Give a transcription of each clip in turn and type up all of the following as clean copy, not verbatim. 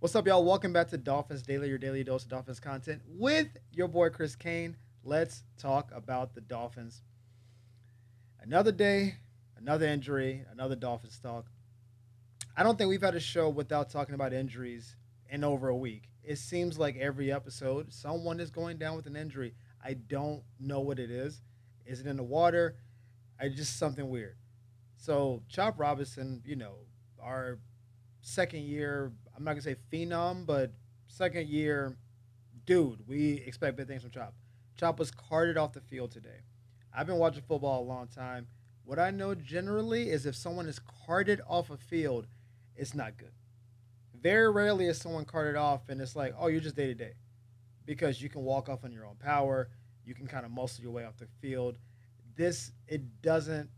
What's up, y'all? Welcome back to Dolphins Daily, your daily dose of Dolphins content with your boy Chris Kane. Let's talk about the Dolphins. Another day, another injury, another Dolphins talk. I don't think we've had a show without talking about injuries in over a week. It seems like every episode, someone is going down with an injury. I don't know what it is. Is it in the water? I just something weird. So Chop Robinson, our second year, I'm not gonna say phenom, but second year dude, we expect big things from Chop. Chop was carted off the field today. I've been watching football a long time. What I know generally is if someone is carted off a field, it's not good. Very rarely is someone carted off and it's like, oh, you're just day to day. Because you can walk off on your own power. You can kind of muscle your way off the field. It doesn't,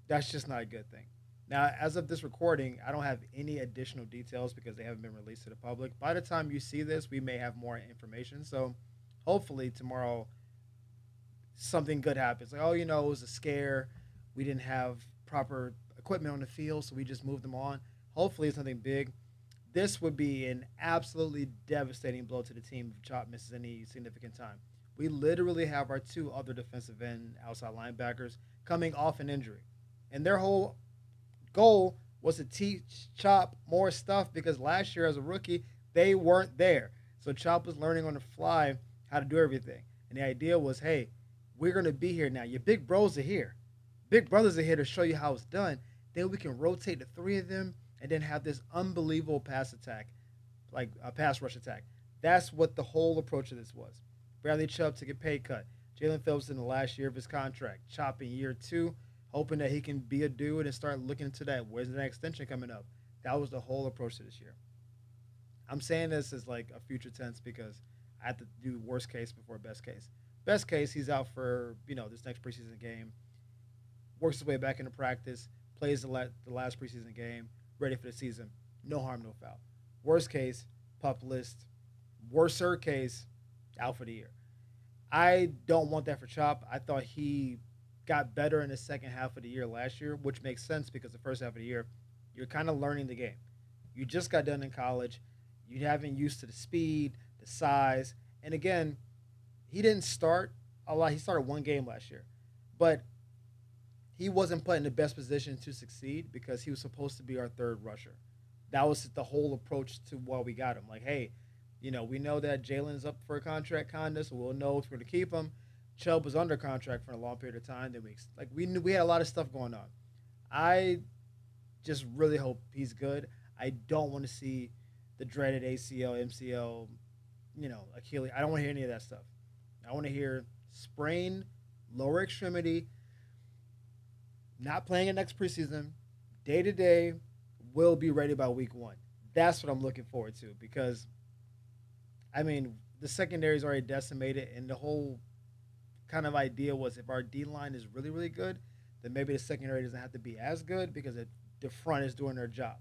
that's just not a good thing. Now, as of this recording, I don't have any additional details because they haven't been released to the public. By the time you see this, we may have more information. So hopefully tomorrow something good happens. Like, oh, it was a scare. We didn't have proper equipment on the field, so we just moved them on. Hopefully it's something big. This would be an absolutely devastating blow to the team if Chop misses any significant time. We literally have our two other defensive end outside linebackers coming off an injury. And their whole goal was to teach Chop more stuff because last year as a rookie, they weren't there. So Chop was learning on the fly how to do everything. And the idea was, hey, we're going to be here now. Your big bros are here. Big brothers are here to show you how it's done. Then we can rotate the three of them and then have this unbelievable pass attack, like a pass rush attack. That's what the whole approach of this was. Bradley Chubb took a pay cut. Jalen Phillips in the last year of his contract. Chop in year two, hoping that he can be a dude and start looking into that. Where's the next extension coming up? That was the whole approach to this year. I'm saying this as like a future tense because I have to do worst case before best case. Best case, he's out for this next preseason game, works his way back into practice, plays the last preseason game, ready for the season. No harm, no foul. Worst case, pup list. Worser case, out for the year. I don't want that for Chop. I thought he got better in the second half of the year last year, which makes sense because the first half of the year, you're kind of learning the game. You just got done in college. You haven't used to the speed, the size. And again, he didn't start a lot. He started one game last year. But he wasn't put in the best position to succeed because he was supposed to be our third rusher. That was the whole approach to why we got him. Like, hey, we know that Jalen's up for a contract, kinda, so we'll know if we're going to keep him. Chubb was under contract for a long period of time. Then we knew we had a lot of stuff going on. I just really hope he's good. I don't want to see the dreaded ACL, MCL, Achilles. I don't want to hear any of that stuff. I want to hear sprain, lower extremity, not playing it next preseason, day to day, will be ready by week one. That's what I'm looking forward to because, the secondary is already decimated, and the whole kind of idea was if our D line is really, really good, then maybe the secondary doesn't have to be as good because the front is doing their job,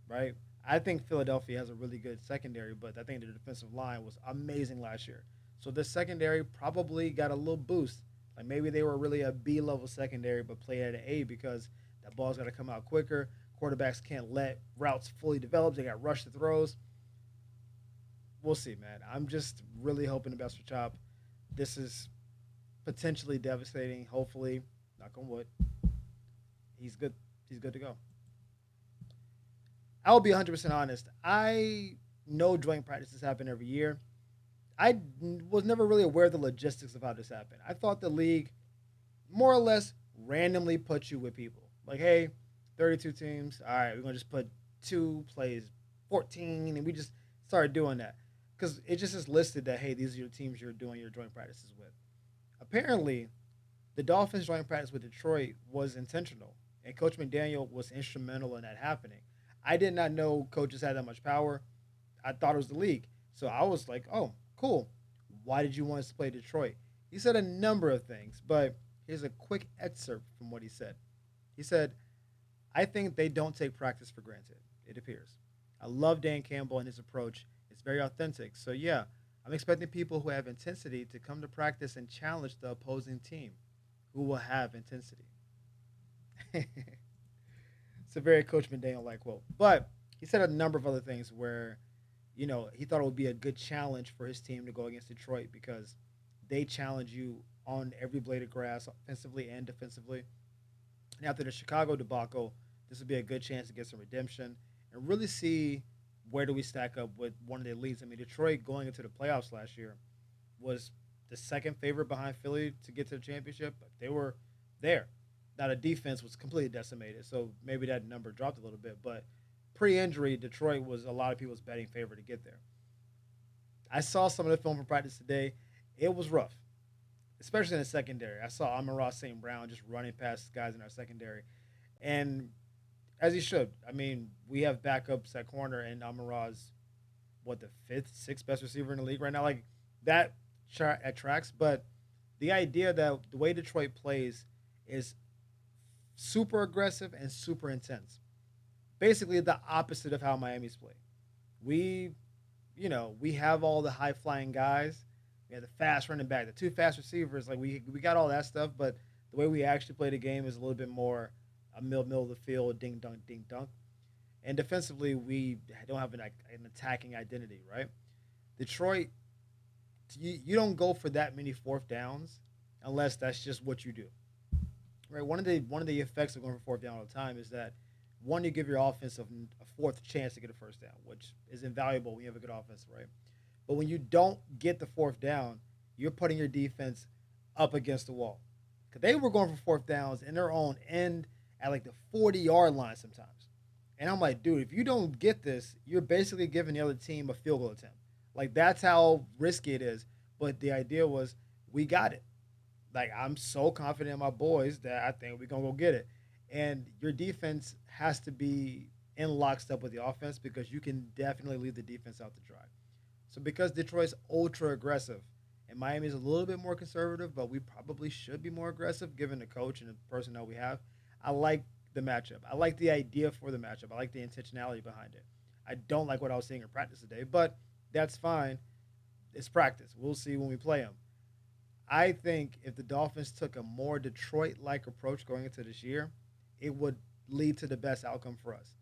right? I think Philadelphia has a really good secondary, but I think the defensive line was amazing last year. So this secondary probably got a little boost. Like maybe they were really a B level secondary, but play at an A because that ball's got to come out quicker. Quarterbacks can't let routes fully develop. They got rushed to throws. We'll see, man. I'm just really hoping the best for Chop. This is potentially devastating. Hopefully, knock on wood, he's good. He's good to go. I'll be 100% honest. I know joint practices happen every year. I was never really aware of the logistics of how this happened. I thought the league more or less randomly put you with people. Like, hey, 32 teams. All right, we're going to just put two plays, 14, and we just started doing that. Because it just is listed that, hey, these are your teams you're doing your joint practices with. Apparently, the Dolphins joint practice with Detroit was intentional, and Coach McDaniel was instrumental in that happening. I did not know coaches had that much power. I thought it was the league. So I was like, oh, cool. Why did you want us to play Detroit? He said a number of things, but here's a quick excerpt from what he said. He said, I think they don't take practice for granted, it appears. I love Dan Campbell and his approach. It's very authentic. So, yeah, I'm expecting people who have intensity to come to practice and challenge the opposing team who will have intensity. It's a very Coach McDaniel like quote. But he said a number of other things where, he thought it would be a good challenge for his team to go against Detroit because they challenge you on every blade of grass, offensively and defensively. And after the Chicago debacle, this would be a good chance to get some redemption and really see where do we stack up with one of the elites. I mean, Detroit going into the playoffs last year was the second favorite behind Philly to get to the championship, but they were there. Now the defense was completely decimated, so maybe that number dropped a little bit. But pre-injury, Detroit was a lot of people's betting favorite to get there. I saw some of the film from practice today. It was rough, especially in the secondary. I saw Amon-Ra St. Brown just running past guys in our secondary, and as he should. I mean, we have backups at corner, and Amon-Ra's what the fifth, sixth best receiver in the league right now. Like that attracts, but the idea that the way Detroit plays is super aggressive and super intense. Basically, the opposite of how Miami's play. We, we have all the high flying guys. We have the fast running back, the two fast receivers. Like we got all that stuff, but the way we actually play the game is a little bit more a middle of the field, ding dunk. And defensively, we don't have an attacking identity, right? Detroit, you don't go for that many fourth downs unless that's just what you do, right? One of the effects of going for fourth down all the time is that one, you give your offense a fourth chance to get a first down, which is invaluable when you have a good offense, right? But when you don't get the fourth down, you're putting your defense up against the wall. Because they were going for fourth downs in their own end at like the 40-yard line sometimes. And I'm like, dude, if you don't get this, you're basically giving the other team a field goal attempt. Like, that's how risky it is. But the idea was, we got it. Like, I'm so confident in my boys that I think we're going to go get it. And your defense has to be in lockstep with the offense because you can definitely leave the defense out to dry. So because Detroit's ultra aggressive and Miami's a little bit more conservative, but we probably should be more aggressive given the coach and the personnel we have, I like the matchup. I like the idea for the matchup. I like the intentionality behind it. I don't like what I was seeing in practice today, but that's fine. It's practice. We'll see when we play them. I think if the Dolphins took a more Detroit-like approach going into this year, it would lead to the best outcome for us.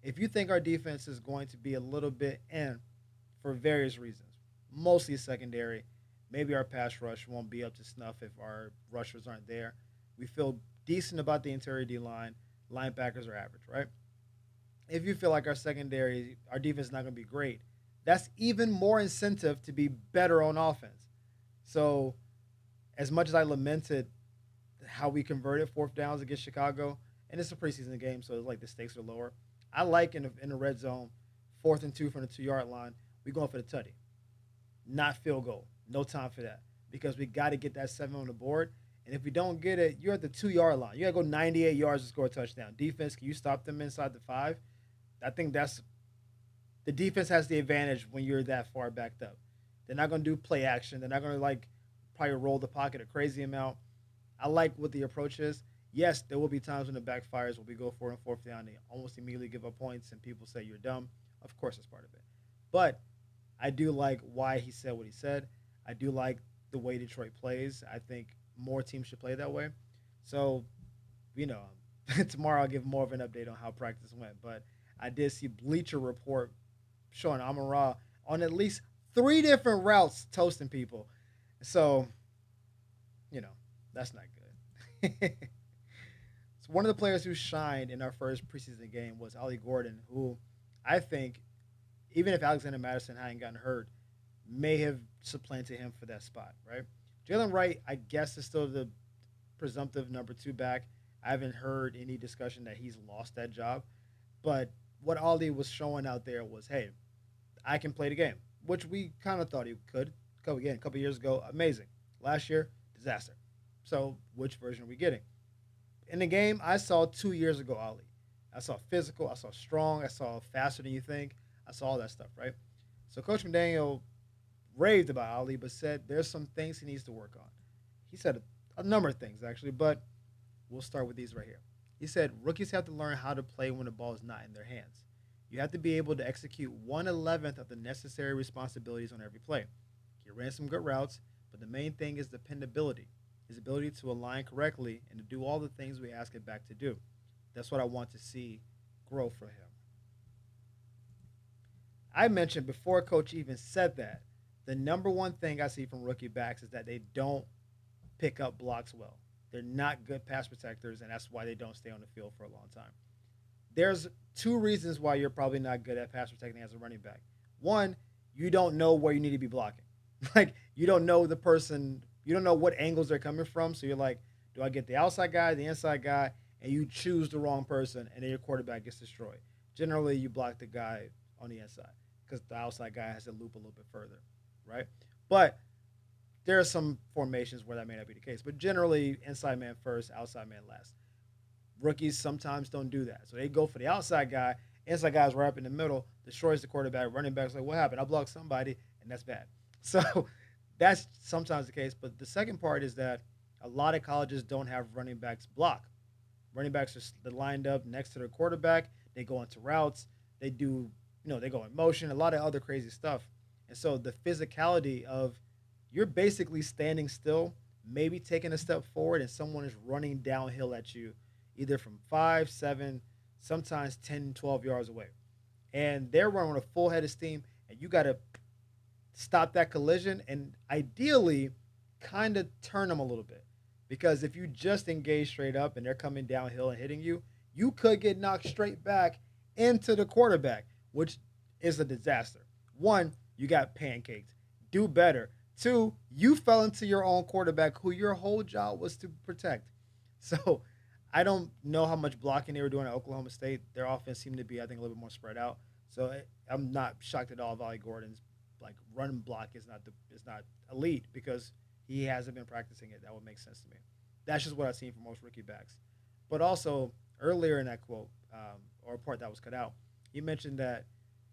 If you think our defense is going to be a little bit in for various reasons, mostly secondary, maybe our pass rush won't be up to snuff if our rushers aren't there. We feel decent about the interior D line. Linebackers are average, right? If you feel like our defense is not going to be great, that's even more incentive to be better on offense. So, as much as I lamented how we converted fourth downs against Chicago, and it's a preseason game, so it's like the stakes are lower. I like in the red zone, 4th and 2 from the 2-yard line, we going for the tutty, not field goal. No time for that because we got to get that 7 on the board. And if we don't get it, you're at the 2-yard line. You got to go 98 yards to score a touchdown. Defense, can you stop them inside the 5? I think that's the defense has the advantage when you're that far backed up. They're not going to do play action. They're not going to probably roll the pocket a crazy amount. I like what the approach is. Yes, there will be times when it backfires where we go for it on fourth down. They almost immediately give up points and people say you're dumb. Of course, that's part of it. But I do like why he said what he said. I do like the way Detroit plays. I think more teams should play that way. So, you know, tomorrow I'll give more of an update on how practice went. But I did see Bleacher Report showing Amon-Ra on at least 3 different routes toasting people. So, that's not good. So one of the players who shined in our first preseason game was Ollie Gordon, who I think, even if Alexander Madison hadn't gotten hurt, may have supplanted him for that spot, right? Jalen Wright, I guess, is still the presumptive number 2 back. I haven't heard any discussion that he's lost that job. But what Ollie was showing out there was, hey, I can play the game, which we kind of thought he could. Again, a couple years ago, amazing. Last year, disaster. So which version are we getting? In the game, I saw 2 years ago, Ollie. I saw physical, I saw strong, I saw faster than you think. I saw all that stuff, right? So Coach McDaniel raved about Ollie, but said there's some things he needs to work on. He said a number of things, actually, but we'll start with these right here. He said rookies have to learn how to play when the ball is not in their hands. You have to be able to execute 1/11th of the necessary responsibilities on every play. He ran some good routes, but the main thing is dependability, his ability to align correctly and to do all the things we ask it back to do. That's what I want to see grow for him. I mentioned before coach even said that, the number one thing I see from rookie backs is that they don't pick up blocks well. They're not good pass protectors, and that's why they don't stay on the field for a long time. There's two reasons why you're probably not good at pass protecting as a running back. One, you don't know where you need to be blocking. Like you don't know the person, you don't know what angles they're coming from. So you're like, do I get the outside guy, the inside guy, and you choose the wrong person, and then your quarterback gets destroyed. Generally, you block the guy on the inside because the outside guy has to loop a little bit further, right? But there are some formations where that may not be the case. But generally, inside man first, outside man last. Rookies sometimes don't do that. So they go for the outside guy. Inside guy's right up in the middle, destroys the quarterback. Running back's like, what happened? I blocked somebody, and that's bad. So that's sometimes the case. But the second part is that a lot of colleges don't have running backs block. Running backs are lined up next to their quarterback. They go into routes. They do, they go in motion, a lot of other crazy stuff. And so the physicality of you're basically standing still, maybe taking a step forward, and someone is running downhill at you, either from 5, 7, sometimes 10, 12 yards away. And they're running a full head of steam, and you got to stop that collision and ideally kind of turn them a little bit. Because if you just engage straight up and they're coming downhill and hitting you, you could get knocked straight back into the quarterback, which is a disaster. One, you got pancaked. Do better. Two, you fell into your own quarterback who your whole job was to protect. So I don't know how much blocking they were doing at Oklahoma State. Their offense seemed to be, I think, a little bit more spread out. So I'm not shocked at all if Ollie Gordon's like run block is not elite because he hasn't been practicing it. That would make sense to me. That's just what I've seen from most rookie backs. But also earlier in that quote or part that was cut out, you mentioned that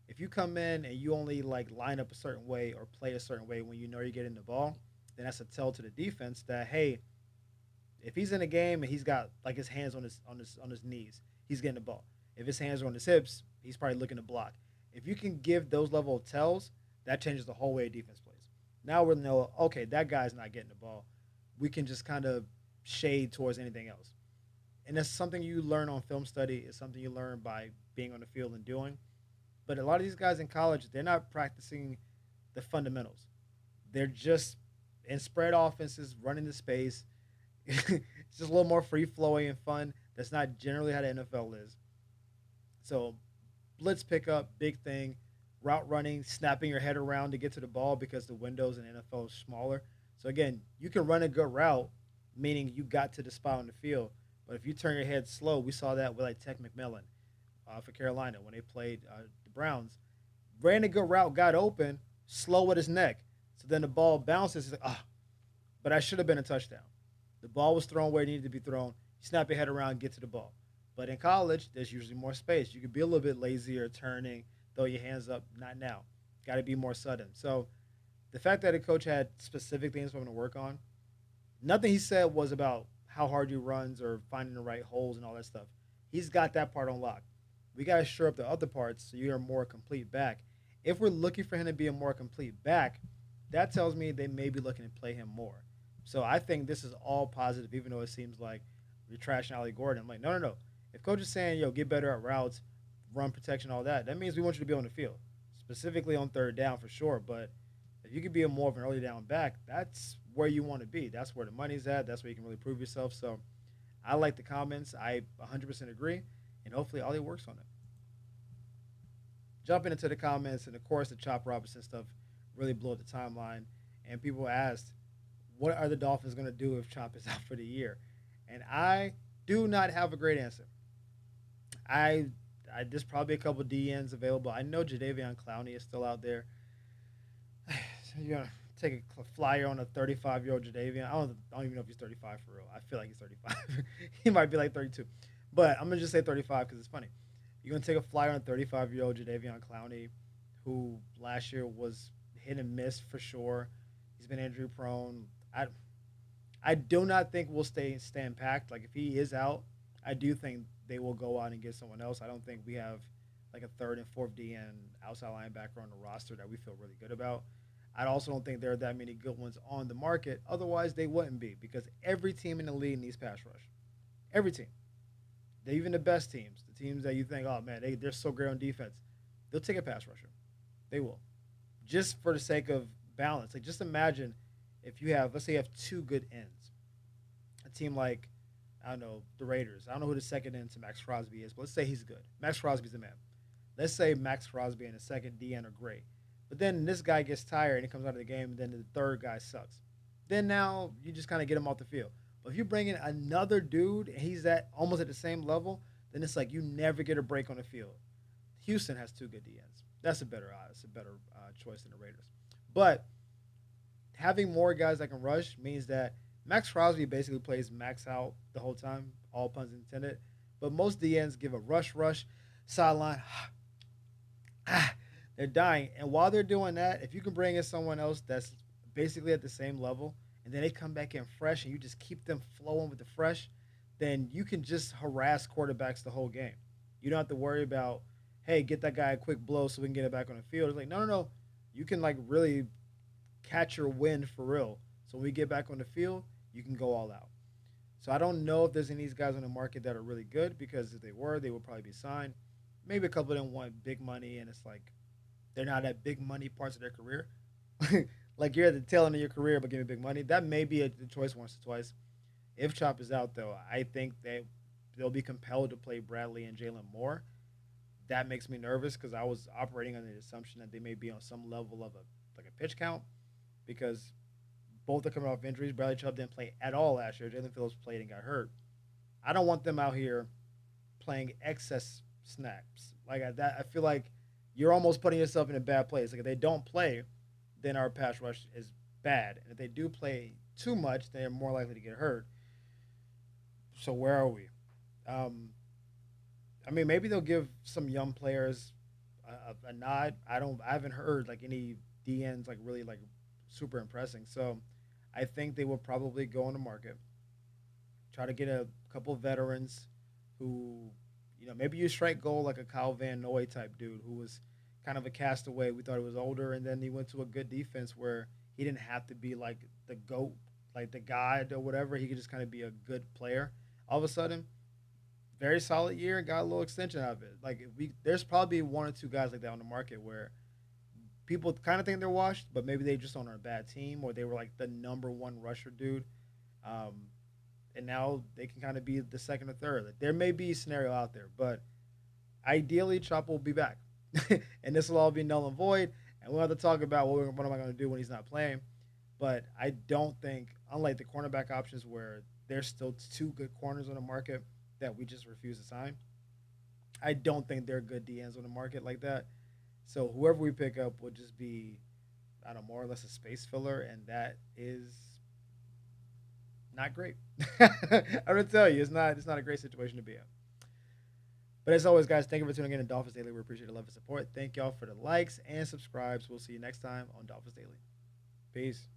if you come in and you only like line up a certain way or play a certain way when you know you're getting the ball, then that's a tell to the defense that hey, if he's in a game and he's got like his hands on his knees, he's getting the ball. If his hands are on his hips, he's probably looking to block. If you can give those level of tells, that changes the whole way defense plays. Now we know, okay, that guy's not getting the ball. We can just kind of shade towards anything else. And that's something you learn on film study. It's something you learn by being on the field and doing. But a lot of these guys in college, they're not practicing the fundamentals. They're just in spread offenses, running the space. It's just a little more free flowing and fun. That's not generally how the NFL is. So blitz pickup, big thing. Route running, snapping your head around to get to the ball because the windows in the NFL is smaller. So again, you can run a good route, meaning you got to the spot on the field. But if you turn your head slow, we saw that with like Tech McMillan for Carolina when they played the Browns. Ran a good route, got open, slow with his neck. So then the ball bounces. He's like, but I should have been a touchdown. The ball was thrown where it needed to be thrown. You snap your head around, get to the ball. But in college, there's usually more space. You could be a little bit lazier turning, throw your hands up. Not now. Got to be more sudden. So the fact that the coach had specific things for him to work on, nothing he said was about how hard he runs or finding the right holes and all that stuff. He's got that part on lock. We got to shore up the other parts so you're a more complete back. If we're looking for him to be a more complete back, that tells me they may be looking to play him more. So I think this is all positive, even though it seems like we're trashing Ollie Gordon. I'm like, no, no, no. If coach is saying, yo, get better at routes, run protection, all that, that means we want you to be on the field, specifically on third down for sure. But if you could be a more of an early down back, that's where you want to be. That's where the money's at. That's where you can really prove yourself. So I like the comments. I 100% agree, and hopefully Ollie works on it. Jumping into the comments, and of course the Chop Robinson stuff really blew up the timeline. And people asked, what are the Dolphins going to do if Chop is out for the year? And I do not have a great answer. I, there's probably a couple DNs available. I know Jadeveon Clowney is still out there. You're gonna take a flyer on a 35-year-old Jadeveon. I don't even know if he's 35 for real. I feel like he's 35. He might be like 32, but I'm gonna just say 35 because it's funny. You're gonna take a flyer on a 35-year-old Jadeveon Clowney, who last year was hit and miss for sure. He's been injury prone. I do not think we'll stand packed. Like if he is out, I do think they will go out and get someone else. I don't think we have like a third and fourth DN outside linebacker on the roster that we feel really good about. I also don't think there are that many good ones on the market. Otherwise, they wouldn't be because every team in the league needs pass rush. Every team. They're even the best teams, the teams that you think, oh man, they're so great on defense. They'll take a pass rusher. They will. Just for the sake of balance. Like, just imagine if you have, let's say, you have two good ends. A team like, I don't know, the Raiders. I don't know who the second end to Max Crosby is, but let's say he's good. Max Crosby's the man. Let's say Max Crosby and the second DN are great. But then this guy gets tired and he comes out of the game, and then the third guy sucks. Then now you just kind of get him off the field. But if you bring in another dude and he's at almost at the same level, then it's like you never get a break on the field. Houston has two good DNs. That's a better It's a better choice than the Raiders. But having more guys that can rush means that Max Crosby basically plays max out the whole time, all puns intended. But most DNs give a rush, sideline. They're dying. And while they're doing that, if you can bring in someone else that's basically at the same level, and then they come back in fresh and you just keep them flowing with the fresh, then you can just harass quarterbacks the whole game. You don't have to worry about, hey, get that guy a quick blow so we can get it back on the field. It's like, no. You can like really catch your wind for real. So when we get back on the field, you can go all out. So I don't know if there's any of these guys on the market that are really good, because if they were, they would probably be signed. Maybe a couple of them want big money, and it's like they're not at big money parts of their career. Like, you're at the tail end of your career, but give me big money. That may be a choice once or twice. If Chop is out, though, I think they'll be compelled to play Bradley and Jalen Moore. That makes me nervous because I was operating under the assumption that they may be on some level of a pitch count, because both are coming off injuries. Bradley Chubb didn't play at all last year. Jalen Phillips played and got hurt. I don't want them out here playing excess snaps. Like that, I feel like you're almost putting yourself in a bad place. Like, if they don't play, then our pass rush is bad. And if they do play too much, they're more likely to get hurt. So where are we? Um, I mean, maybe they'll give some young players a nod. I haven't heard like any DNs like really like super impressing. So I think they will probably go on the market, try to get a couple of veterans who, maybe you strike gold like a Kyle Van Noy type dude who was kind of a castaway. We thought he was older, and then he went to a good defense where he didn't have to be like the GOAT, like the god or whatever. He could just kind of be a good player. All of a sudden, very solid year, and got a little extension out of it. Like, there's probably one or two guys like that on the market where people kind of think they're washed, but maybe they just on a bad team, or they were like the number one rusher dude. Um, and now they can kind of be the second or third. Like, there may be a scenario out there, but ideally, Chop will be back, and this will all be null and void. And we'll have to talk about what am I going to do when he's not playing. But I don't think, unlike the cornerback options where there's still two good corners on the market that we just refuse to sign, I don't think there are good DNs on the market like that. So whoever we pick up will just be, I don't know, more or less a space filler, and that is not great. I'm gonna tell you, it's not a great situation to be in. But as always, guys, thank you for tuning in to Dolphins Daily. We appreciate the love and support. Thank y'all for the likes and subscribes. We'll see you next time on Dolphins Daily. Peace.